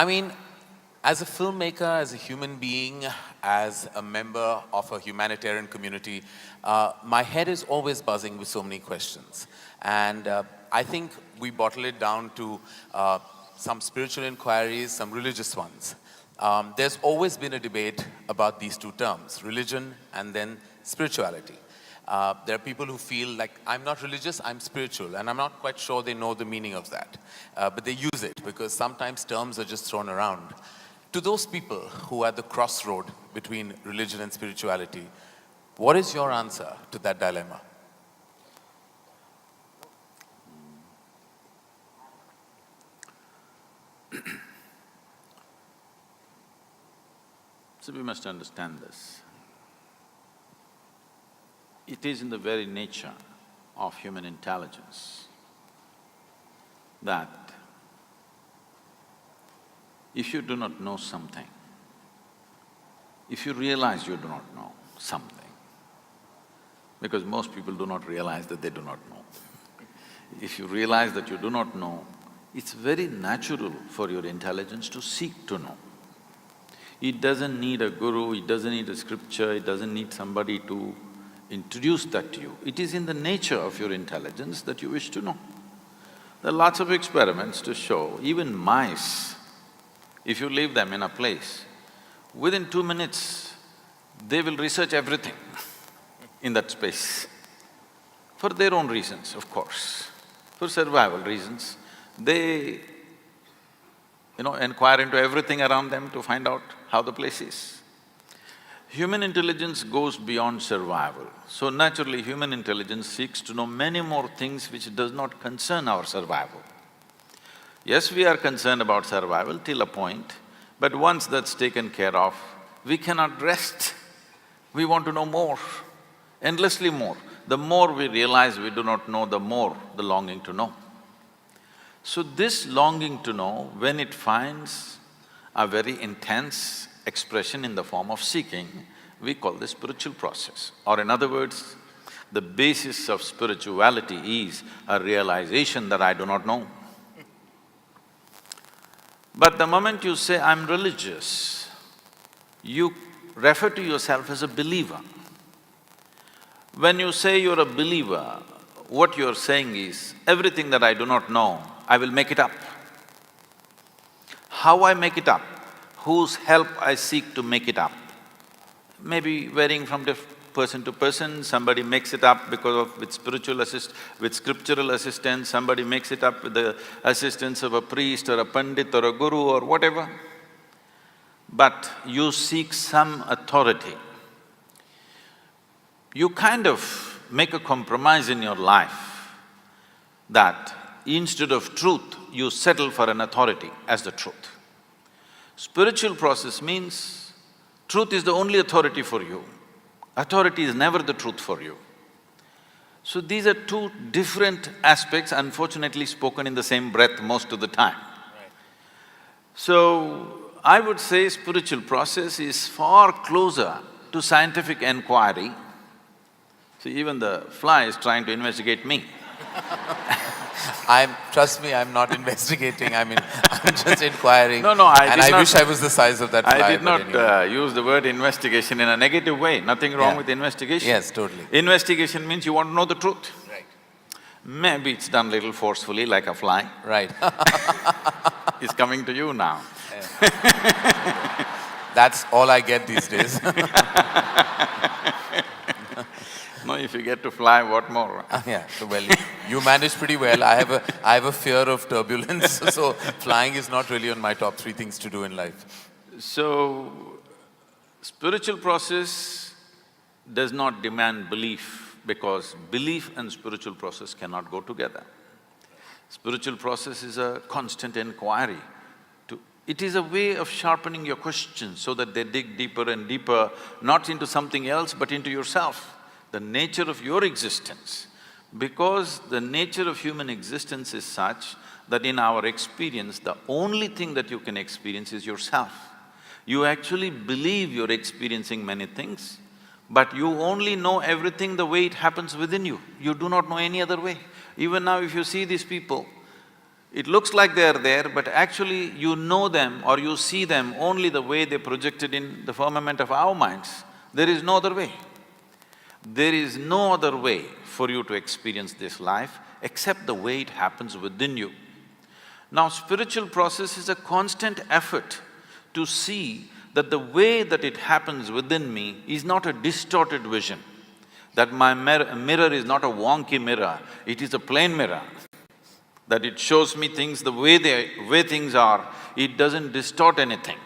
mean, as a filmmaker, as a human being, as a member of a humanitarian community, my head is always buzzing with so many questions. And I think we bottle it down to some spiritual inquiries, some religious ones. There's always been a debate about these two terms, religion and then spirituality. There are people who feel like, I'm not religious, I'm spiritual, and I'm not quite sure they know the meaning of that. But they use it because sometimes terms are just thrown around. To those people who are at the crossroad between religion and spirituality, what is your answer to that dilemma? So we must understand this. It is in the very nature of human intelligence that if you do not know something, if you realize you do not know something, because most people do not realize that they do not know. If you realize that you do not know, it's very natural for your intelligence to seek to know. It doesn't need a guru, it doesn't need a scripture, it doesn't need somebody to introduce that to you. It is in the nature of your intelligence that you wish to know. There are lots of experiments to show, even mice, if you leave them in a place, within 2 minutes, they will research everything in that space. For their own reasons, of course. For survival reasons, they, inquire into everything around them to find out how the place is. Human intelligence goes beyond survival. So naturally, human intelligence seeks to know many more things which does not concern our survival. Yes, we are concerned about survival till a point, but once that's taken care of, we cannot rest. We want to know more, endlessly more. The more we realize we do not know, the more the longing to know. So this longing to know, when it finds a very intense expression in the form of seeking, we call this spiritual process. Or in other words, the basis of spirituality is a realization that I do not know. But the moment you say, I'm religious, you refer to yourself as a believer. When you say you're a believer, what you're saying is, everything that I do not know, I will make it up. How I make it up? Whose help I seek to make it up? Maybe varying from person to person, somebody makes it up with scriptural assistance, somebody makes it up with the assistance of a priest or a pandit or a guru or whatever. But you seek some authority. You kind of make a compromise in your life that instead of truth, you settle for an authority as the truth. Spiritual process means truth is the only authority for you. Authority is never the truth for you. So these are two different aspects, unfortunately spoken in the same breath most of the time. Right. So, I would say spiritual process is far closer to scientific inquiry. See, even the fly is trying to investigate me. Trust me, I'm not investigating, I'm just inquiring. No, And I wish I was the size of that fly. I did not anyway. use the word investigation in a negative way, nothing wrong with investigation. Yes, totally. Investigation means you want to know the truth. Right. Maybe it's done little forcefully like a fly. Right. It's coming to you now. That's all I get these days. No, if you get to fly, what more? Yeah, so well, you manage pretty well. I have a fear of turbulence, so flying is not really on my top 3 things to do in life. So, spiritual process does not demand belief because belief and spiritual process cannot go together. Spiritual process is a constant inquiry. It is a way of sharpening your questions so that they dig deeper and deeper, not into something else but into yourself, the nature of your existence. Because the nature of human existence is such that in our experience, the only thing that you can experience is yourself. You actually believe you're experiencing many things, but you only know everything the way it happens within you. You do not know any other way. Even now if you see these people, It looks like they are there, but actually you know them or you see them only the way they projected in the firmament of our minds. There is no other way. There is no other way for you to experience this life except the way it happens within you. Now, spiritual process is a constant effort to see that the way that it happens within me is not a distorted vision, that my mirror is not a wonky mirror, it is a plain mirror, that it shows me things the way things are, it doesn't distort anything.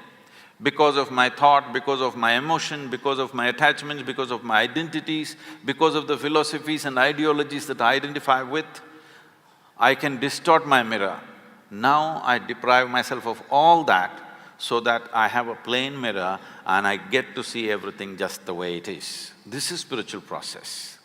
Because of my thought, because of my emotion, because of my attachments, because of my identities, because of the philosophies and ideologies that I identify with, I can distort my mirror. Now I deprive myself of all that so that I have a plain mirror and I get to see everything just the way it is. This is spiritual process.